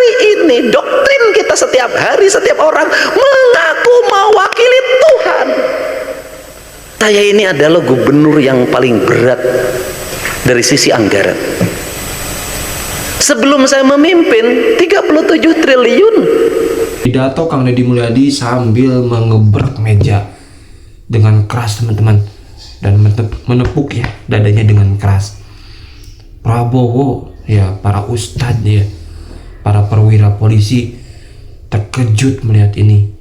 hari ini doktrin kita setiap hari, setiap orang mengaku mewakili Tuhan. Saya ini adalah gubernur yang paling berat dari sisi anggaran. Sebelum saya memimpin 37 triliun. Pidato Kang Deddy Mulyadi sambil mengebrak meja dengan keras, teman-teman, dan menepuk ya dadanya dengan keras. Prabowo ya, para ustadz ya, para perwira polisi terkejut melihat ini,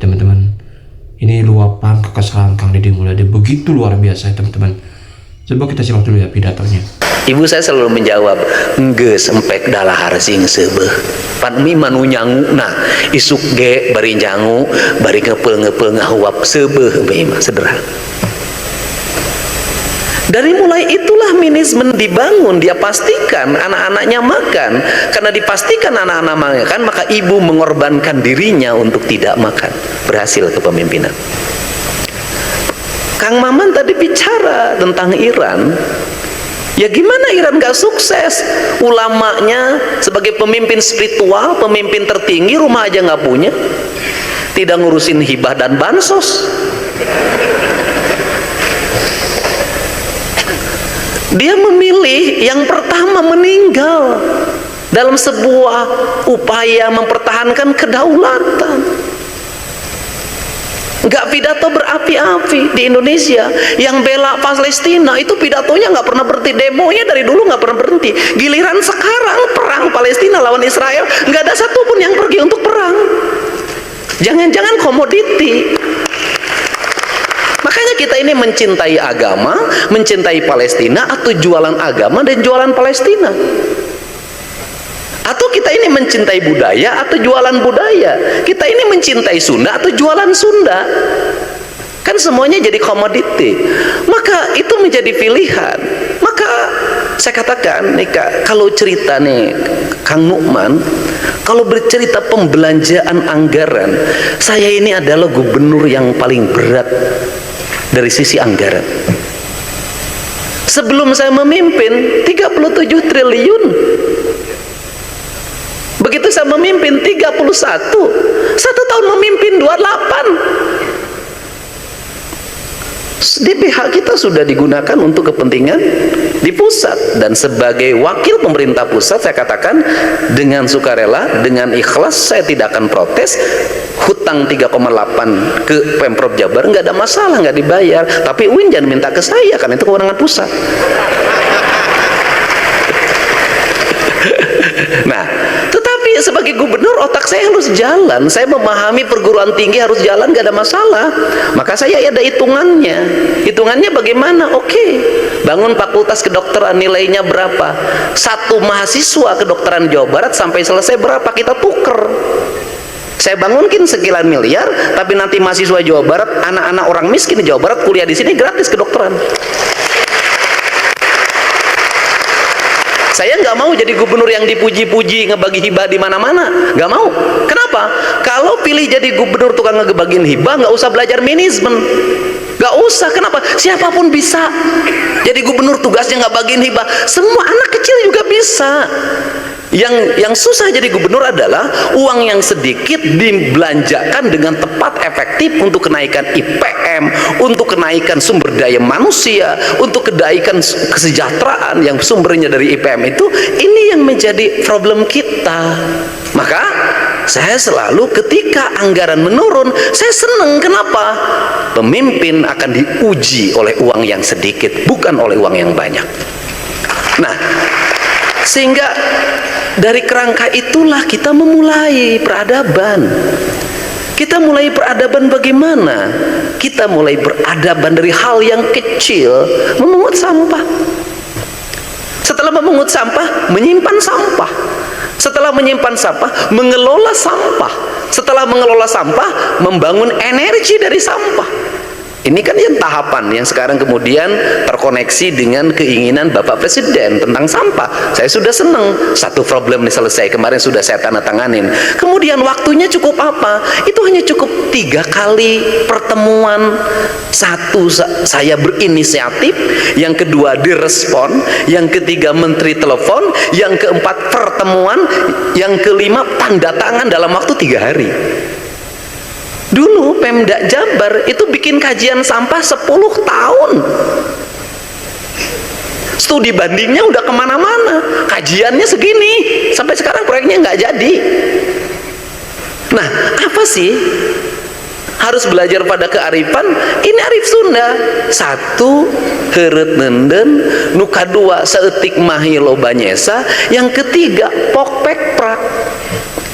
teman-teman. Ini luapan kekesalan Kang Deddy Mulyadi begitu luar biasa, teman-teman. Coba kita simak dulu ya pidatonya. Ibu saya selalu menjawab, geus empek dalahar sing seubeuh. Pan mi manu nyangu, nah isuk ge bari nyangu, bari ngepeul-ngepeul ngahuap seubeuh bae mah sederhana. Dari mulai itulah manajemen dibangun, dia pastikan anak-anaknya makan. Karena dipastikan anak-anak makan, maka ibu mengorbankan dirinya untuk tidak makan. Berhasil kepemimpinan. Kang Maman tadi bicara tentang Iran. Ya gimana Iran gak sukses? Ulamanya sebagai pemimpin spiritual, pemimpin tertinggi, rumah aja gak punya. Tidak ngurusin hibah dan bansos. Dia memilih yang pertama meninggal dalam sebuah upaya mempertahankan kedaulatan. Gak pidato berapi-api di Indonesia. Yang bela Palestina itu pidatonya gak pernah berhenti, demonya dari dulu gak pernah berhenti. Giliran sekarang perang Palestina lawan Israel, gak ada satupun yang pergi untuk perang. Jangan-jangan komoditi. Makanya kita ini mencintai agama, mencintai Palestina, atau jualan agama dan jualan Palestina. Atau kita ini mencintai budaya atau jualan budaya. Kita ini mencintai Sunda atau jualan Sunda. Kan semuanya jadi komoditi. Maka itu menjadi pilihan. Maka saya katakan nih Kak, kalau cerita nih Kang Nukman, kalau bercerita pembelanjaan anggaran, saya ini adalah gubernur yang paling berat dari sisi anggaran. Sebelum saya memimpin 37 triliun. Begitu saya memimpin 31, 1 tahun memimpin 28. DPH kita sudah digunakan untuk kepentingan di pusat, dan sebagai wakil pemerintah pusat saya katakan dengan sukarela, dengan ikhlas, saya tidak akan protes. Hutang 3,8 ke Pemprov Jabar nggak ada masalah, nggak dibayar, tapi UIN jangan minta ke saya, karena itu kewenangan pusat. Nah, tetapi sebagai gubernur otak saya harus jalan. Saya memahami perguruan tinggi harus jalan, gak ada masalah. Maka saya ada hitungannya. Hitungannya bagaimana? Oke, bangun fakultas kedokteran, nilainya berapa? Satu mahasiswa kedokteran Jawa Barat sampai selesai berapa? Kita tuker. Saya bangunkin sekian miliar, tapi nanti mahasiswa Jawa Barat, anak-anak orang miskin di Jawa Barat kuliah di sini gratis kedokteran. Saya nggak mau jadi gubernur yang dipuji-puji, ngebagi hibah di mana-mana. Nggak mau. Kenapa? Kalau pilih jadi gubernur tukang ngebagiin hibah, nggak usah belajar manajemen. Nggak usah. Kenapa? Siapapun bisa jadi gubernur, tugasnya nggak bagiin hibah. Semua anak kecil juga bisa. Yang susah jadi gubernur adalah uang yang sedikit dibelanjakan dengan tepat, efektif untuk kenaikan IPM, untuk kenaikan sumber daya manusia, untuk kenaikan kesejahteraan yang sumbernya dari IPM itu. Ini yang menjadi problem kita. Maka saya selalu ketika anggaran menurun, saya senang. Kenapa? Pemimpin akan diuji oleh uang yang sedikit, bukan oleh uang yang banyak. Nah, sehingga dari kerangka itulah kita memulai peradaban. Kita mulai peradaban bagaimana? Kita mulai peradaban dari hal yang kecil, memungut sampah. Setelah memungut sampah, menyimpan sampah. Setelah menyimpan sampah, mengelola sampah. Setelah mengelola sampah, membangun energi dari sampah. Ini kan yang tahapan yang sekarang kemudian terkoneksi dengan keinginan Bapak Presiden tentang sampah. Saya sudah senang, satu problem ini selesai, kemarin sudah saya tanda tanganin. Kemudian waktunya cukup apa? Itu hanya cukup 3 kali pertemuan. Satu, saya berinisiatif, yang kedua direspon, yang ketiga menteri telepon, yang keempat pertemuan, yang kelima tanda tangan dalam waktu 3 hari. Dulu Pemda Jabar itu bikin kajian sampah 10 tahun. Studi bandingnya udah kemana-mana, kajiannya segini, sampai sekarang proyeknya nggak jadi. Nah, apa sih? Harus belajar pada kearifan. Ini arif Sunda. 1 heureut nenden, nu kadua saeutik mahi loba nyesa, yang ketiga pokpek prak.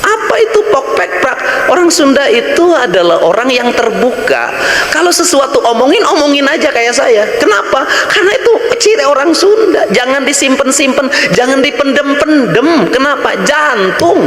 Apa itu pokpek prak? Orang Sunda itu adalah orang yang terbuka. Kalau sesuatu omongin aja kayak saya. Kenapa? Karena itu ciri orang Sunda. Jangan disimpen-simpen, jangan dipendem-pendem. Kenapa? Jantung.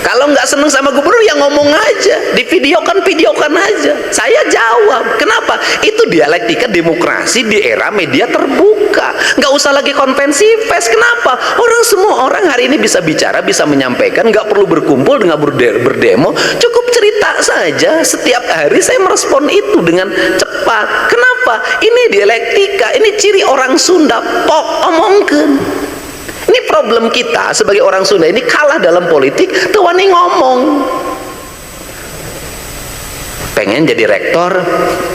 Kalau nggak seneng sama gubernur ya ngomong aja, videokan aja. Saya jawab. Kenapa? Itu dialektika demokrasi di era media terbuka. Nggak usah lagi konvensi pers. Kenapa? Semua orang hari ini bisa bicara, bisa menyampaikan, nggak perlu berkumpul dengan berdemo. Cukup cerita saja. Setiap hari saya merespon itu dengan cepat. Kenapa? Ini dialektika. Ini ciri orang Sunda. Pok omongkeun. Ini problem kita sebagai orang Sunda, ini kalah dalam politik, tuh wani ngomong. Pengen jadi rektor?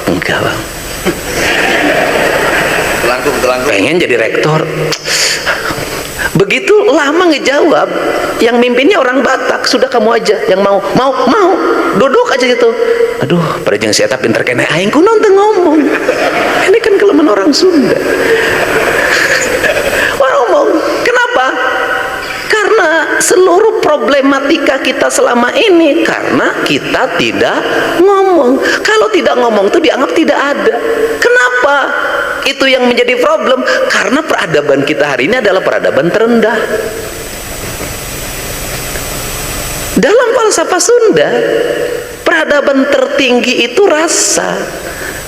Enggak, Bang. Pengen jadi rektor? Begitu lama ngejawab, yang mimpinnya orang Batak. Sudah, kamu aja yang mau duduk aja gitu. Aduh, pada jeung si eta pinter kene aing kunaon teu ngomong. Ini kan kelemahan orang Sunda. Ngomong. Kenapa? Karena seluruh problematika kita selama ini karena kita tidak ngomong. Kalau tidak ngomong itu dianggap tidak ada. Kenapa? Itu yang menjadi problem. Karena peradaban kita hari ini adalah peradaban terendah. Dalam falsafah Sunda, peradaban tertinggi itu rasa.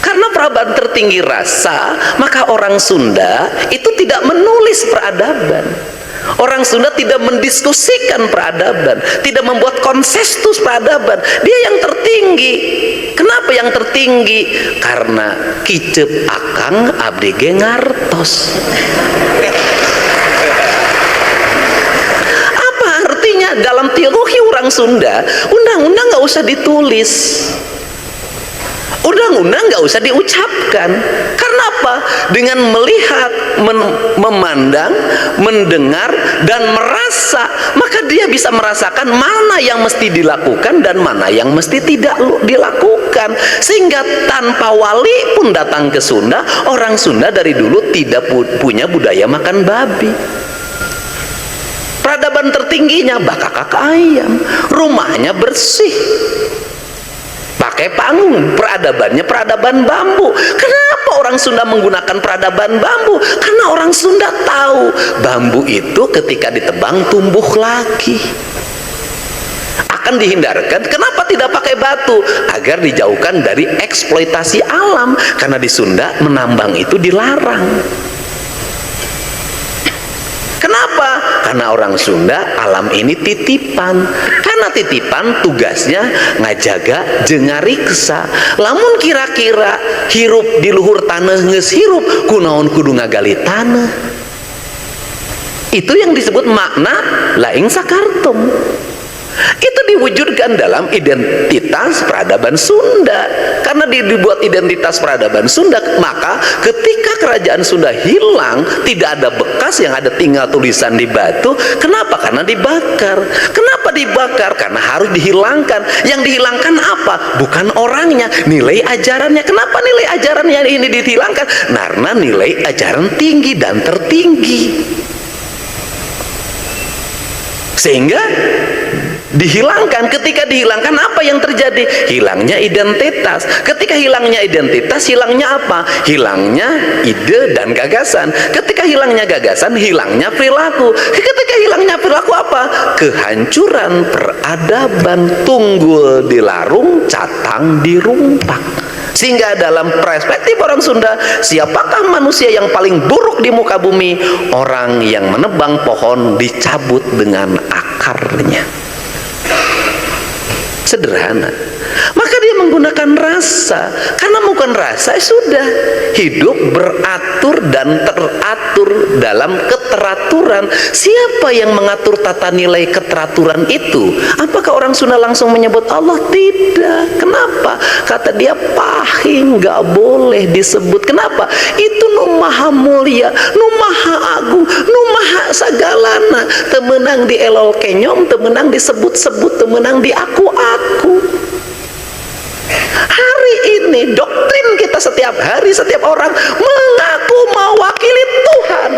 Karena peradaban tertinggi rasa, maka orang Sunda itu tidak menulis peradaban. Orang Sunda tidak mendiskusikan peradaban, tidak membuat konsensus peradaban. Dia yang tertinggi. Kenapa yang tertinggi? Karena kicep akang abdi ge ngartos. Apa artinya? Dalam teologi orang Sunda, undang-undang nggak usah ditulis. Undang-undang nggak usah diucapkan. Karena apa? Dengan melihat, memandang, mendengar, dan merasa, maka dia bisa merasakan mana yang mesti dilakukan dan mana yang mesti tidak dilakukan. Sehingga tanpa wali pun datang ke Sunda, orang Sunda dari dulu tidak punya budaya makan babi. Peradaban tertingginya bakak ayam, rumahnya bersih, pakai panggung, peradabannya peradaban bambu. Kenapa orang Sunda menggunakan peradaban bambu? Karena orang Sunda tahu bambu itu ketika ditebang tumbuh lagi, akan dihindarkan. Kenapa tidak pakai batu? Agar dijauhkan dari eksploitasi alam. Karena di Sunda menambang itu dilarang. Kenapa? Karena orang Sunda alam ini titipan. Karena titipan tugasnya ngajaga jeung ngariksa. Lamun kira-kira hirup di luhur tanah geus hirup, kunaon kudu ngagali tanah. Itu yang disebut makna laing sakartum. Itu diwujudkan dalam identitas peradaban Sunda. Karena dibuat identitas peradaban Sunda, maka ketika kerajaan Sunda hilang, tidak ada bekas, yang ada tinggal tulisan di batu. Kenapa? Karena dibakar. Kenapa dibakar? Karena harus dihilangkan. Yang dihilangkan apa? Bukan orangnya, nilai ajarannya. Kenapa nilai ajarannya ini dihilangkan? Karena nilai ajaran tinggi dan tertinggi. Sehingga dihilangkan. Ketika dihilangkan, apa yang terjadi? Hilangnya identitas. Ketika hilangnya identitas, hilangnya apa? Hilangnya ide dan gagasan. Ketika hilangnya gagasan, hilangnya perilaku. Ketika hilangnya perilaku, apa? Kehancuran peradaban. Tunggul dilarung, catang dirumpak. Sehingga dalam perspektif orang Sunda, siapakah manusia yang paling buruk di muka bumi? Orang yang menebang pohon dicabut dengan akarnya. Sederhana. Maka dia menggunakan rasa. Karena bukan rasa, sudah hidup beratur dan teratur dalam keteraturan. Siapa yang mengatur tata nilai keteraturan itu? Apakah orang Sunda langsung menyebut Allah? Tidak. Kenapa? Kata dia, pahing, nggak boleh disebut. Kenapa? Itu nu maha mulia, nu maha agung, nu maha sagalana. Temenang di elol kenyom, temenang disebut-sebut, temenang di aku-aku. Hari ini doktrin kita setiap hari, setiap orang mengaku mewakili Tuhan.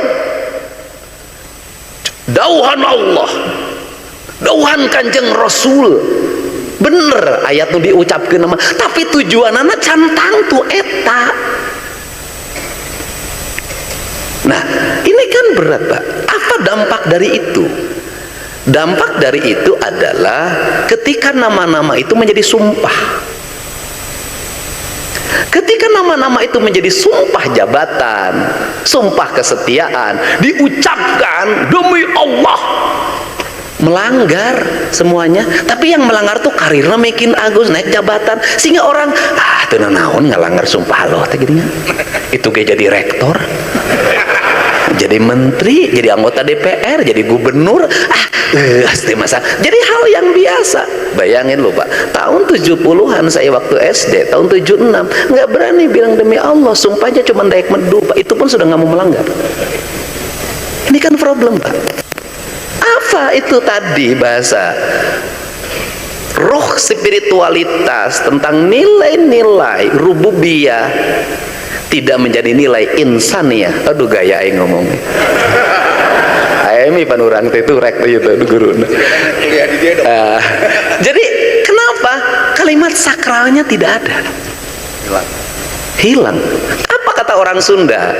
Dauhan Allah, dauhan Kanjeng Rasul. Bener ayat itu diucapkan nama, tapi tujuan anak cantang tu eta. Nah, ini kan berat, Pak. Apa dampak dari itu? Dampak dari itu adalah ketika nama-nama itu menjadi sumpah. Ketika nama-nama itu menjadi sumpah jabatan, sumpah kesetiaan, diucapkan demi Allah, melanggar semuanya. Tapi yang melanggar tuh karirnya makin agus, naik jabatan, sehingga orang tuh naon ngelanggar sumpah Allah gitu. Itu kayak jadi rektor, jadi menteri, jadi anggota DPR, jadi gubernur, pasti masa jadi hal yang biasa. Bayangin loh Pak, tahun 70-an saya waktu SD, tahun 76 nggak berani bilang demi Allah, sumpahnya cuma dayak medu Pak, itu pun sudah nggak mau melanggar. Ini kan problem Pak. Apa itu tadi bahasa roh spiritualitas tentang nilai-nilai rububiyah tidak menjadi nilai insaniyah. Aduh gaya aing ngomongnya. Aemi panurang itu rek itu guru. Jadi kenapa kalimat sakralnya tidak ada? Hilang. Apa kata orang Sunda?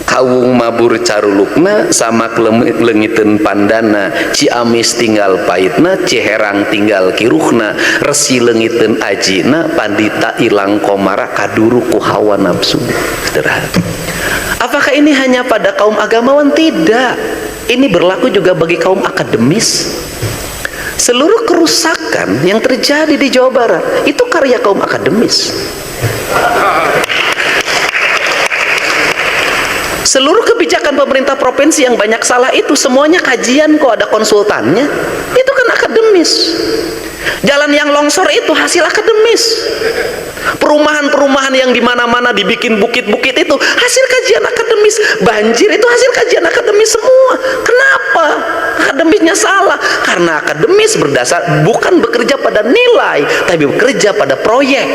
Kawung mabur carulukna sama lengiten pandana, Ciamis tinggal pahitna, Ciherang tinggal kiruhna, resi lengiten ajina, pandita ilang komara kaduru ku hawa nafsu. Sederhana. Apakah ini hanya pada kaum agamawan? Tidak. Ini berlaku juga bagi kaum akademis. Seluruh kerusakan yang terjadi di Jawa Barat itu karya kaum akademis. Seluruh kebijakan pemerintah provinsi yang banyak salah itu semuanya kajian kok, ada konsultannya. Itu kan akademis. Jalan yang longsor itu hasil akademis. Perumahan-perumahan yang di mana-mana dibikin bukit-bukit itu hasil kajian akademis. Banjir itu hasil kajian akademis semua. Kenapa akademisnya salah? Karena akademis berdasar bukan bekerja pada nilai, tapi bekerja pada proyek.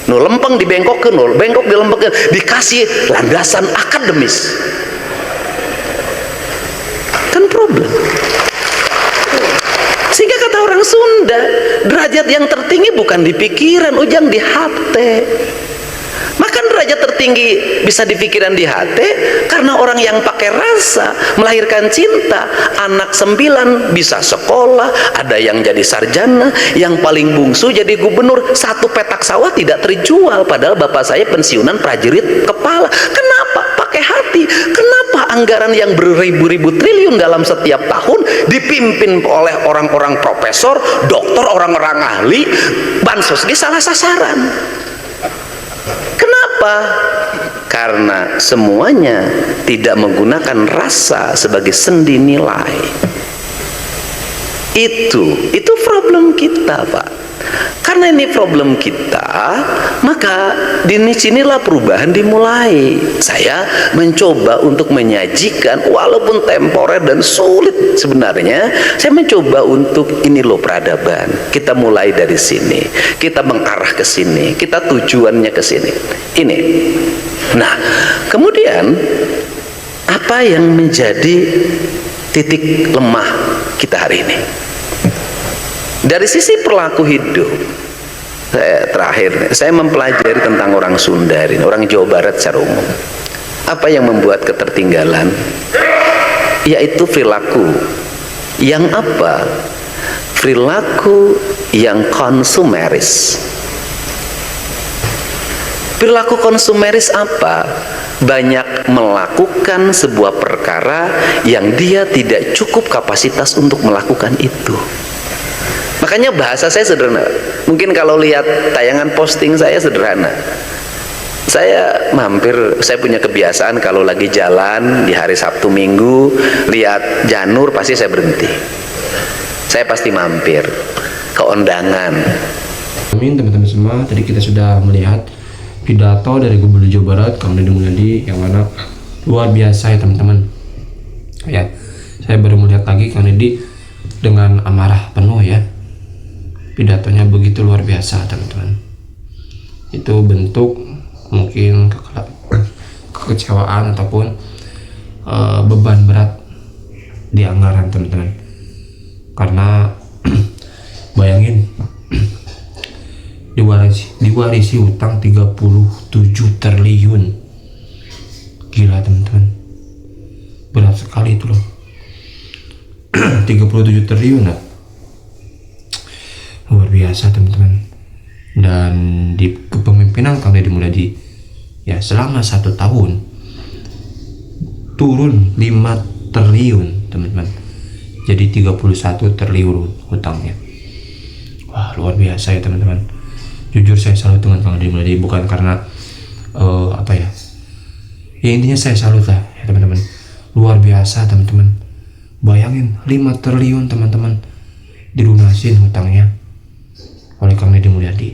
Nu lempeng dibengkokkeun, nu bengkok dilempengkeun, dikasih landasan akademis. Kan problem. Sehingga kata orang Sunda, derajat yang tertinggi bukan di pikiran, ujang di hati. Maka derajat tertinggi bisa di pikiran, di hati, karena orang yang pakai rasa melahirkan cinta. Anak 9 bisa sekolah, ada yang jadi sarjana, yang paling bungsu jadi gubernur. Satu petak sawah tidak terjual, padahal bapak saya pensiunan prajurit kepala. Kenapa? Pakai hati. Kenapa anggaran yang beribu-ribu triliun dalam setiap tahun dipimpin oleh orang-orang profesor, doktor, orang-orang ahli, bansos di salah sasaran? Kenapa? Karena semuanya tidak menggunakan rasa sebagai sendi nilai. Itu problem kita, Pak. Karena ini problem kita, maka di sinilah perubahan dimulai. Saya mencoba untuk menyajikan, walaupun temporer dan sulit sebenarnya, saya mencoba untuk ini loh peradaban. Kita mulai dari sini, kita mengarah ke sini, kita tujuannya ke sini. Ini. Nah, kemudian apa yang menjadi titik lemah kita hari ini? Dari sisi perilaku hidup, saya mempelajari tentang orang Sunda ini, orang Jawa Barat secara umum. Apa yang membuat ketertinggalan? Yaitu perilaku yang apa? Perilaku yang konsumeris. Perilaku konsumeris apa? Banyak melakukan sebuah perkara yang dia tidak cukup kapasitas untuk melakukan itu. Makanya bahasa saya sederhana. Mungkin kalau lihat tayangan posting saya sederhana. Saya punya kebiasaan kalau lagi jalan di hari Sabtu Minggu, lihat janur pasti saya berhenti. Saya pasti mampir ke Ondangan. Amin teman-teman semua, tadi kita sudah melihat pidato dari Gubernur Jawa Barat Kang Deddy Mulyadi yang mana luar biasa ya teman-teman. Ya, saya baru melihat lagi Kang Deddy dengan amarah penuh ya. Pidatonya begitu luar biasa teman-teman. Itu bentuk mungkin kekecewaan ataupun beban berat di anggaran teman-teman. Karena bayangin diwarisi utang 37 triliun. Gila teman-teman, berat sekali itu loh. 37 triliun lah, luar biasa teman-teman. Dan di kepemimpinan Kang Deddy Mulyadi ya selama 1 tahun turun 5 triliun teman-teman, jadi 31 triliun hutangnya. Wah, luar biasa ya teman-teman. Jujur saya salut dengan Kang Deddy Mulyadi, bukan karena ya intinya saya salut lah ya teman-teman. Luar biasa teman-teman. Bayangin 5 triliun teman-teman dilunasin hutangnya oleh Kang Deddy Mulyadi.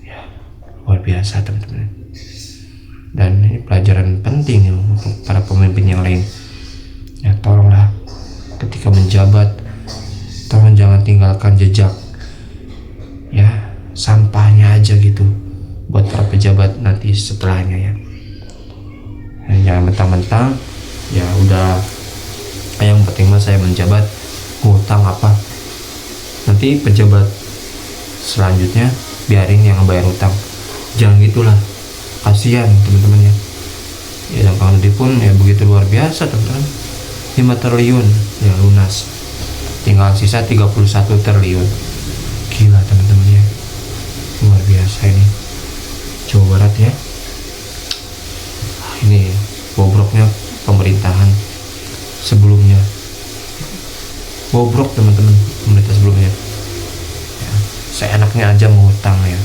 Ya, luar biasa teman-teman. Dan ini pelajaran penting ya untuk para pemimpin yang lain. Ya, tolonglah ketika menjabat, tolong jangan tinggalkan jejak. Ya, sampahnya aja gitu buat para pejabat nanti setelahnya ya. Jangan mentang-mentang ya udah yang penting mah saya menjabat, ngutang apa, nanti pejabat selanjutnya biarin yang bayar utang. Jangan gitulah, kasihan teman-teman ya. Ya, dan Kang Deddy pun ya begitu luar biasa teman-teman. 5 triliun ya lunas, tinggal sisa 31 triliun. Gila teman-teman ya, luar biasa ini Jawa Barat ya. Ini bobroknya pemerintahan sebelumnya, bobrok teman-teman pemerintah sebelumnya ya, seenaknya aja mengutang ya.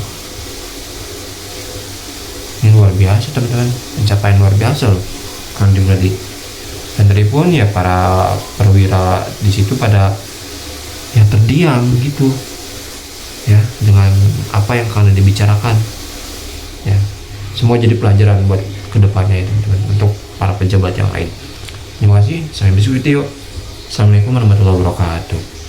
Ini luar biasa teman-teman, pencapaian luar biasa loh Kang Deddy Mulyadi. Dan tadi pun ya para perwira di situ pada ya terdiam gitu ya dengan apa yang Kang Deddy bicarakan ya. Semua jadi pelajaran buat kedepannya ya teman-teman, untuk para pejabat yang lain. Terima kasih, sampai besok video. Assalamualaikum warahmatullahi wabarakatuh.